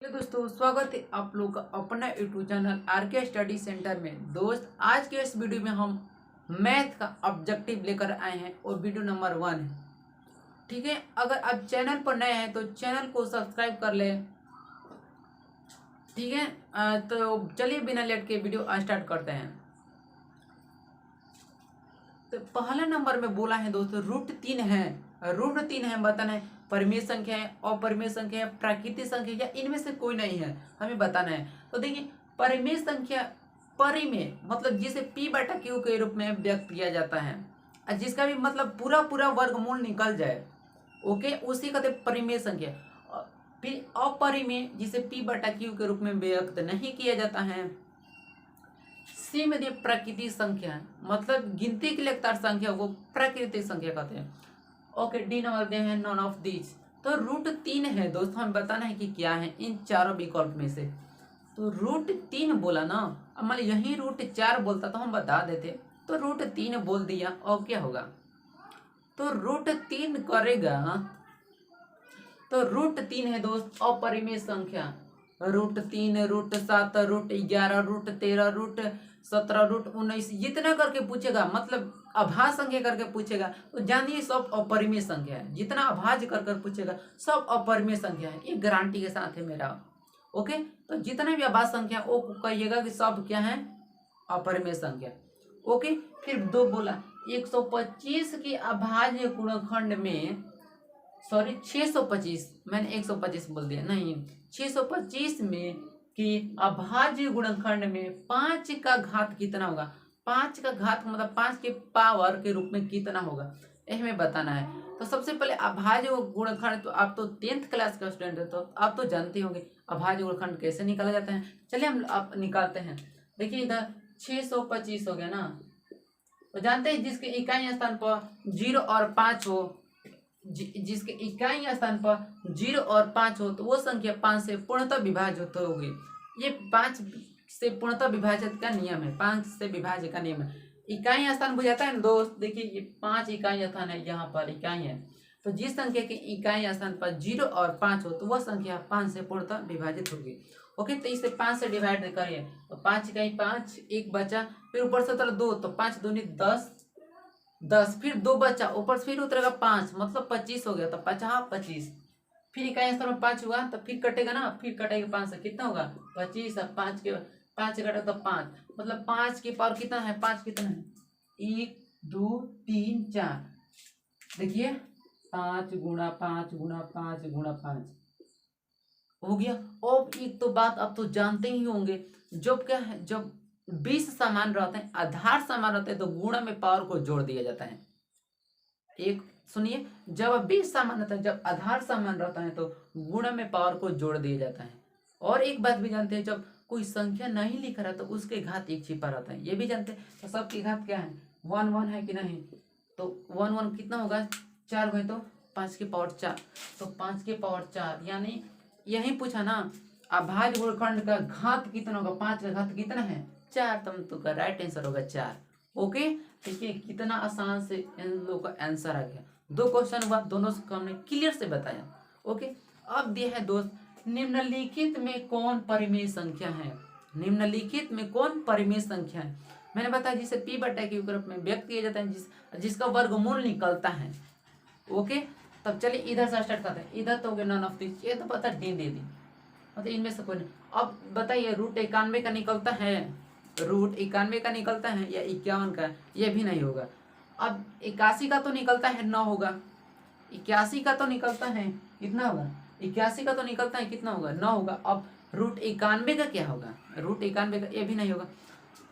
Hello दोस्तों, स्वागत है आप लोग का अपना YouTube channel RK study centre में। दोस्त, आज के इस वीडियो में हम मैथ का ऑब्जेक्टिव लेकर आए हैं और वीडियो नंबर 1 है। ठीक है, अगर आप चैनल पर नए हैं तो चैनल को सब्सक्राइब कर ले। ठीक है, तो चलिए बिना लेट के वीडियो स्टार्ट करते हैं। तो पहला नंबर में बोला है दोस्तों, √3 है। √3 है, बताना है परिमेय संख्या है, अपरिमेय संख्या है, प्राकृतिक संख्या या इनमें से कोई नहीं है, हमें बताना है। तो देखिए, परिमेय संख्या, परिमेय मतलब जिसे p/q के रूप में व्यक्त किया जाता है और जिसका भी मतलब पूरा पूरा वर्गमूल निकल जाए, ओके, उसी कहते परिमेय संख्या। फिर अपरिमेय जिसे p/q के रूप में व्यक्त नहीं किया जाता है। सी में दिए प्राकृतिक संख्या, मतलब गिनती के लिए एकतार संख्या को प्राकृतिक संख्या कहते हैं। ओके, डी नंबर दे हैं नॉन ऑफ दिस। तो √3 है दोस्तों, हमें बताना है कि क्या है इन चारों विकल्प में से। तो √3 बोला ना, अब मान यही √4 बोलता तो हम बता देते। तो √3 बोल दिया, और क्या होगा? तो √3 करेगा, तो √3 है दोस्त अपरिमेय संख्या। √3, √7, √11, √13, √17, √19 जितना करके पूछेगा, मतलब अभाज्य संख्या करके पूछेगा तो जानिए सब अपरिमेय संख्या है। जितना अभाज्य कर पूछेगा सब अपरिमेय संख्या है, ये गारंटी के साथ है मेरा। ओके, तो जितना भी अभाज्य संख्या वो कहिएगा कि सब क्या है, अपरिमेय संख्या। ओके, फिर 2 बोला 125 के अभाज्य गुणनखंड में, सॉरी 625, मैंने 125 बोल दिया, नहीं 625 में कि अभाज्य गुणनखंड में 5 का घात कितना होगा। 5 का घात मतलब 5 के पावर के रूप में कितना होगा, यह हमें बताना है। तो सबसे पहले अभाज्य गुणनखंड, तो आप तो 10th क्लास का स्टूडेंट है तो आप तो जानते होंगे अभाज्य गुणनखंड कैसे निकाला जाता है। चलिए हम आप निकालते हैं। देखिए इधर 625 हो गया ना, तो जानते हैं जिसके इकाई स्थान पर 0 और 5 हो, जिसके इकाई स्थान पर 0 और 5 हो तो वो संख्या 5 से पूर्णतः विभाजित होगी। ये 5 से पूर्णतः विभाजित का नियम है, 5 से विभाजित का नियम है। इकाई स्थान बुझाता है ना दोस्त, देखिए ये 5 इकाई स्थान है, यहाँ पर इकाई है। तो जिस संख्या के इकाई स्थान पर 0 और 5 हो तो वह संख्या 5 से पूर्णतः विभाजित होगी। ओके, तो इसे 5 से डिवाइड करिए तो 5 इकाई 5, एक बचा, फिर ऊपर से उतरा 2 तो 5 दूनी 10, 10, फिर 2 बचा, ऊपर से फिर उतरेगा 5, मतलब 25 हो गया। तो 50 25, फिर इकाई स्थान में 5 हुआ तो फिर कटेगा ना, फिर कटेगा 5 से, कितना होगा 25। अब 5 के 5 कटेगा तो 5, मतलब 5 की पावर कितना है, 5 कितना है, 1 2 3 4, देखिए 5 गुणा 5 गुणा 5 गुणा 5 हो गया। अब एक तो बात आप तो जानते ही होंगे, जब क्या है, जब 20 समान रहते हैं, आधार समान रहते हैं तो गुणा में पावर को जोड़ दिया जाता है। एक सुनिए, जब 20 समान रहता है, जब आधार समान रहता है तो गुणा में पावर को जोड़ दिया जाता है। और एक बात भी जानते हैं, जब कोई संख्या नहीं लिख रहा तो उसके घात एक छिपा रहता है, ये भी जानते हैं। तो सबके घात क्या है, 1 1 है कि नहीं, तो 1 1 कितना होगा, 4 गए तो 5 की पावर 4, तो 5 की पावर 4, यानी यही पूछा ना अभाज्य गुणनखंड का घात कितना होगा, 5 का घात कितना है 4, तब तो का राइट आंसर होगा 4। ओके, देखिए कितना आसान से इन लोगों का आंसर आ गया। 2 क्वेश्चन हुआ, दोनों को हमने क्लियर से बताया। ओके, अब दिया है दोस्त, निम्नलिखित में कौन परिमेय संख्या है। निम्नलिखित में कौन परिमेय संख्या है, मैंने बताया जिसे p/q के रूप में व्यक्त किया जाता है, जिसका वर्गमूल निकलता है। ओके, तब चलिए इधर से स्टार्ट करते हैं। इधर तो हो गया नॉन ऑफ दिस, ये तो पता डी दे दी, मतलब इनमें से कोई नहीं। अब बताइए √91 का निकलता है, √91 का निकलता है या 51 का, ये भी नहीं होगा। अब 81 का तो निकलता है, 9 होगा। 81 का तो निकलता है, कितना होगा, 81 का तो निकलता है, कितना होगा, 9 होगा। अब √91 का क्या होगा, √91 का ये भी नहीं होगा।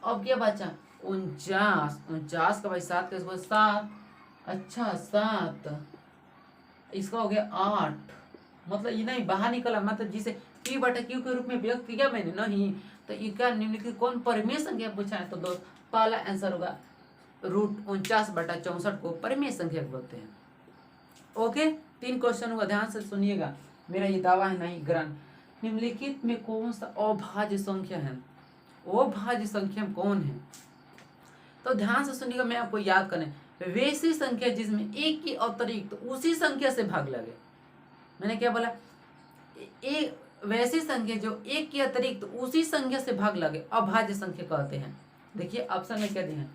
अब क्या बचा, 49, 49 का भाई 7 का 7, अच्छा 7, इसका हो गया 8, मतलब ये नहीं बाहर निकला, मतलब जिसे p/q के रूप में व्यक्त किया मैंने नहीं, तो इसका निम्नलिखित कौन परिमेय संख्या पूछा है, तो दोस्त पहला आंसर होगा √49/64 को परिमेय संख्या बोलते हैं। ओके, 3 क्वेश्चन हुआ, ध्यान से सुनिएगा, मेरा ये दावा है नहीं ग्रहण। निम्नलिखित में कौन सा अभाज्य संख्या है, अभाज्य संख्या कौन है, तो ध्यान से सुनिएगा, मैं आपको याद करें, वैसी संख्या जिसमें एक की अतिरिक्त उसी संख्या से भाग लगे। मैंने क्या बोला, एक वैसी संख्या जो एक के अतिरिक्त उसी संख्या से भाग लगे अभाज्य संख्या कहते हैं। देखिए ऑप्शन में क्या दिए हैं,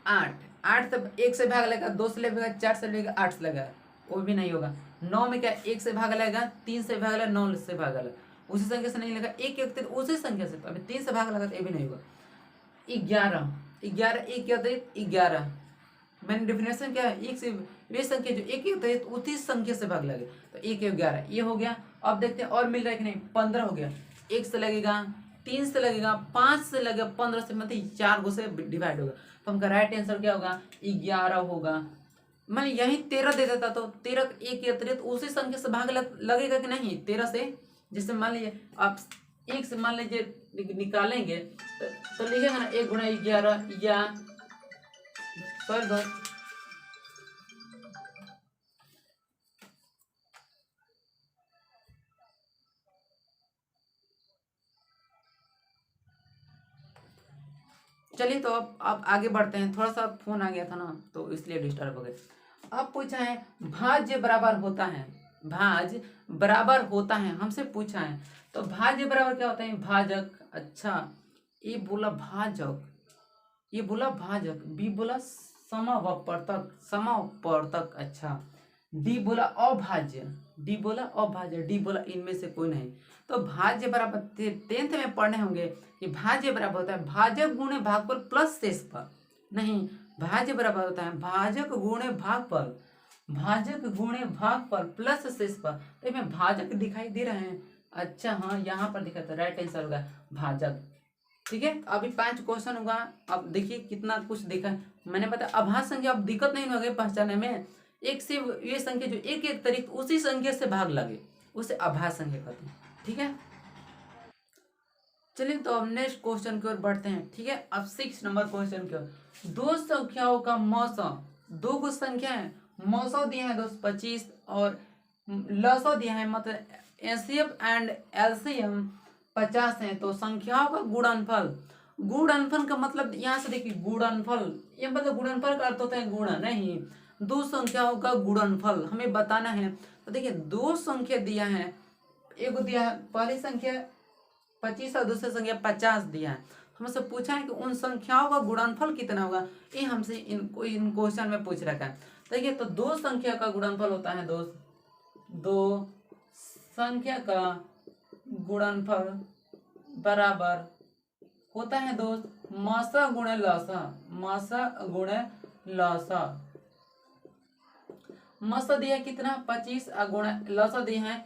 8, 8 से एक से भाग लगेगा, 2 से लगेगा, 4 से लगेगा, 8 से लगेगा, वो भी नहीं होगा। 9 में क्या एक से भाग लगेगा, 3 से भाग लगेगा, 9 से भाग लगेगा, उसी संख्या से नहीं लगा, एक के अतिरिक्त उसी संख्या से, अभी 3 से भाग लगा तो ये भी नहीं होगा। 11, 11 एक के अतिरिक्त 11, मैंने डिफिनेशन क्या है, एक से वे संख्या जो एक अतिरिक्त उसी संख्या से भाग लगे, तो 1 11 ये हो गया। अब देखते हैं और मिल रहा है कि नहीं, 15 हो गया, 1 से लगेगा, 3 से लगेगा, 5 से लगेगा, 15 से मतलब 4 गो से डिवाइड होगा, तो हमका राइट आंसर क्या होगा, 11 होगा। मैंने यही 13 दे देता तो 13 एक के अतिरिक्त उसी संख्या से भाग लगेगा कि नहीं, 13 से, जैसे मान लीजिए आप 1 से मान लीजिए निकालेंगे तो लिखेगा ना 1 गुणा 11 या सॉरी दोस्त, चलिए तो अब आगे बढ़ते हैं, थोड़ा सा फोन आ गया था ना तो इसलिए डिस्टर्ब हो गए। अब पूछा है भाज्य बराबर होता है, भाज्य बराबर होता है हमसे पूछा है, तो भाज्य बराबर क्या होता है, भाजक। अच्छा ये बोला भाजक, ये बोला भाजक, बी बोला समावर्तक, समावर्तक, अच्छा डी बोला अभाज्य, डी बोला अभाज्य, डी बोला इनमें से कोई नहीं। तो भाज्य बराबर 10th में पढ़ने होंगे कि भाज्य बराबर होता है भाजक गुणे भागफल प्लस शेषफल, नहीं भाज्य बराबर होता है भाजक गुणे भागफल, भाजक गुणे भागफल प्लस शेषफल, तो इसमें भाजक दिखाई दे रहे हैं, अच्छा हाँ यहाँ पर दिखा था, राइट आंसर होगा भाजक। ठीक है अभी 5 क्वेश्चन होगा, अब देखिए कितना कुछ देखा है मैंने बताया। अभाज्य संख्या अब दिक्कत नहीं होगी पहचाने में, एक से ये संख्या जो एक एक तरीक उसी संख्या से भाग लगे उसे अभाज्य संख्या कहते हैं। ठीक है चलिए तो अब नेक्स्ट क्वेश्चन की ओर बढ़ते हैं। ठीक है अब 6 नंबर क्वेश्चन की ओर, दो संख्याओं का मौसम, दो गो संख्या है, मौसम दिया है दोस्त 25 और लसो दिया है, मतलब एलसीएम एंड एलसीएम 50 है, तो संख्याओं का गुणनफल, गुणनफल का मतलब यहाँ से देखिए गुणनफल, ये मतलब गुणनफल का अर्थ होता है गुणा, नहीं दो संख्याओं का गुणनफल हमें बताना है। तो देखिए दो संख्या दिया है, एक दिया है पहली संख्या 25 और दूसरी संख्या 50 दिया है, हमसे पूछा है कि उन संख्याओं का गुणनफल कितना होगा, ये हमसे इन क्वेश्चन में पूछ रखा है। देखिए तो दो संख्या का गुणनफल होता है दोस्त, दो संख्या का गुणनफल बराबर होता है दोस्त मासा गुणे लसा, मासा गुणे लसा। मासा दिया है कितना 25 और गुणे लसा दिया है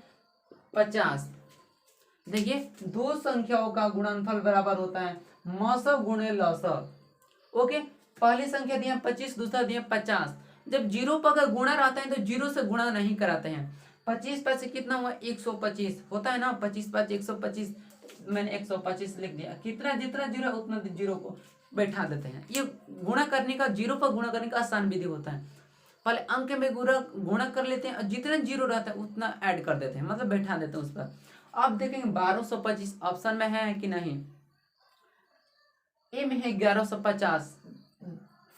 50। देखिए दो संख्याओं का गुणनफल बराबर होता है मासा गुणे लसा। ओके पहली संख्या दिया 25, दूसरा दिया 50, जब जीरो पर अगर गुणा रहता है तो जीरो से गुणा नहीं कराते हैं। 25 पर से कितना हुआ 125 होता है ना, 25 5 125, मैंने 125 लिख दिया, कितना जितना जीरो उतना जीरो को बैठा देते हैं। ये गुणा करने का, जीरो पर गुणा करने का आसान विधि होता है, पहले अंक में गुणा कर लेते हैं और जितना जीरो रहता है उतना ऐड कर देते हैं, मतलब बैठा देते हैं उस पर। अब देखेंगे 1225 ऑप्शन में है कि नहीं, ए में है 1150,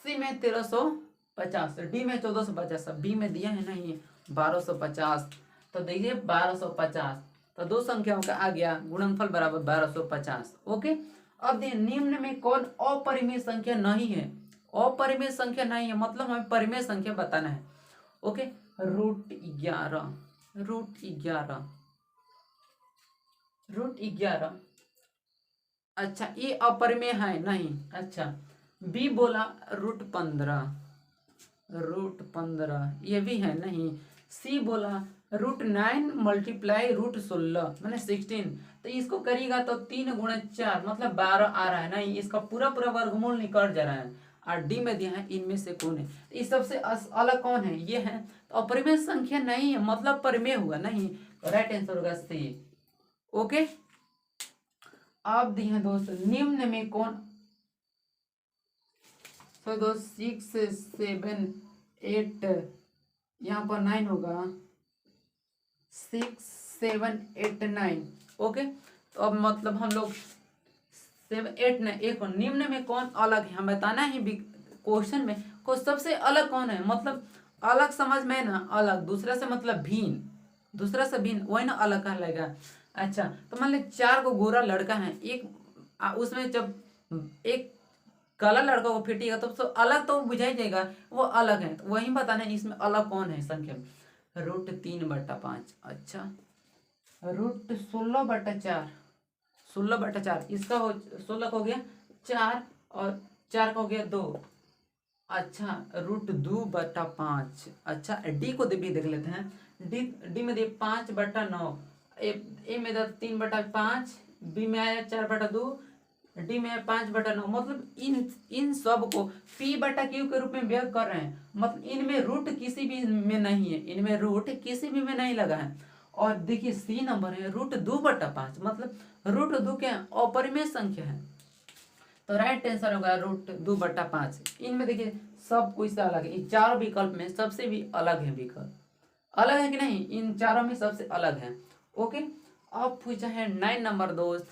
सी में 1350, डी में 1450, बी में दिया है नहीं 1250, तो देखिए 1250, तो दो संख्याओं का आ गया गुणनफल बराबर 1250। ओके अब देखिए निम्न में कौन अपरिमेय संख्या नहीं है, अपरिमेय संख्या नहीं है मतलब हमें परिमेय संख्या बताना है। ओके √11, √11, √11, अच्छा ये अपरिमेय है नहीं, अच्छा बी बोला √15, √15 ये भी है नहीं, सी बोला √9 मल्टीप्लाई √16 मैंने 16, तो इसको करिएगा तो 3 गुणे 4 मतलब 12 आ रहा है, नहीं इसका पूरा पूरा वर्गमूल निकल जा रहा है, और डी में दिया है इनमें से कौन है, इस सबसे अलग कौन है, ये है, तो अपरिमेय संख्या नहीं है मतलब परिमेय हुआ नहीं, तो राइट आंसर होगा सी। ओके आप दिए हैं दोस्त निम्न में कौन, तो दोस्त 6 7 8 यहाँ पर 9 होगा, 6 7 8 9। ओके तो अब मतलब हम लोग 7 8 9 एक निम्न में कौन अलग है हम बताना है क्वेश्चन में, को सबसे अलग कौन है, मतलब अलग समझ में ना, अलग दूसरा से मतलब भिन्न, दूसरा से भिन्न वही ना अलग कहलाएगा। अच्छा, तो मान ली 4 को गोरा लड़का है, उसमें जब एक काला लड़का को फिटिएगा तो अलग तो बुझा ही जाएगा, वो अलग है। तो वही बताना है इसमें अलग कौन है संख्या में। √3/5। अच्छा, √16/4, 16/4 इसका हो 16 हो गया 4 और 4 का हो गया 2। अच्छा, √2/5। अच्छा, डी को भी देख लेते हैं। डी में दिए 5/9, ए में 3/5, बी में आया 4/2, डी में 5/9। मतलब इन सब को P/Q के रूप में व्यक्त कर रहे हैं। मतलब इनमें रूट किसी भी में नहीं है, इनमें रूट किसी भी में नहीं लगा है। और देखिए सी नंबर है √2/5, मतलब √2 क्या है, अपरिमेय संख्या है। तो राइट आंसर होगा √2/5। इनमें देखिए सब कुछ से अलग है, इन चारों विकल्प में सबसे भी अलग है विकल्प। अलग है कि नहीं, इन चारों में सबसे अलग है। ओके, अब पूछा है 9 नंबर दोस्त,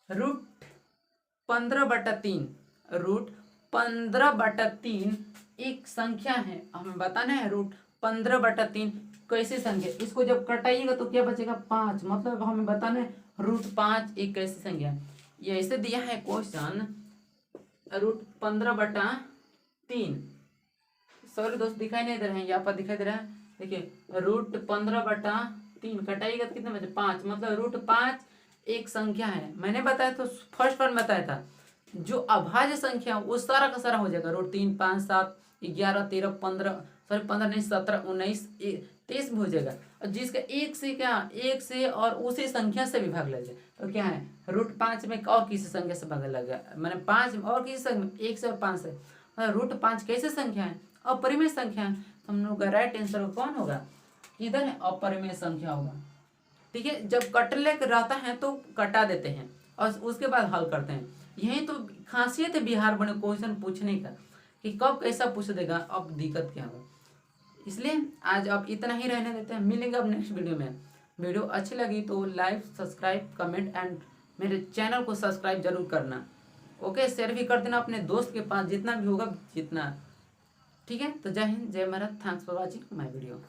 √15/3। √15/3 एक संख्या है, हमें बताना है √15/3 कैसी संख्या। इसको जब कटाइएगा तो क्या बचेगा 5, मतलब हमें बताना है √5 एक कैसी संख्या है। ये ऐसे दिया है क्वेश्चन, √15/3। सॉरी दोस्त दिखाई नहीं दे रहे हैं, यहाँ पर दिखाई दे रहा है। देखिए √15/3 कटाइएगा तो कितने बचे 5, मतलब √5 एक संख्या है। मैंने बताया तो फर्स्ट बार बताया था, जो अभाज्य संख्या वो सारा का सारा हो जाएगा। √3, 5, 7, 11, 13, 15, सॉरी 15 नहीं 17, 19, 23 में हो जाएगा। और जिसका एक से और उसी संख्या से भी भाग लग जाए तो क्या है, √5 में और किसी संख्या से भाग लग गया, मैंने 5 और किसी संख्या 1 से और 5 से, मतलब √5 कैसे संख्या है, अपरिमेय संख्या है। तो हम लोग का राइट आंसर कौन होगा, इधर है अपरिमेय संख्या होगा। ठीक है, जब कटले रहता है तो कटा देते हैं और उसके बाद हल करते हैं। यही तो खासियत है बिहार बोर्ड में क्वेश्चन पूछने का, कि कब कैसा पूछ देगा, अब दिक्कत क्या होगा। इसलिए आज अब इतना ही रहने देते हैं, मिलेंगे अब नेक्स्ट वीडियो में। वीडियो अच्छी लगी तो लाइक, सब्सक्राइब, कमेंट एंड मेरे चैनल को सब्सक्राइब जरूर करना। ओके, शेयर भी कर देना अपने दोस्त के पास, जितना भी होगा जितना। ठीक है, तो जय हिंद, जय Bharat, thanks for watching my video.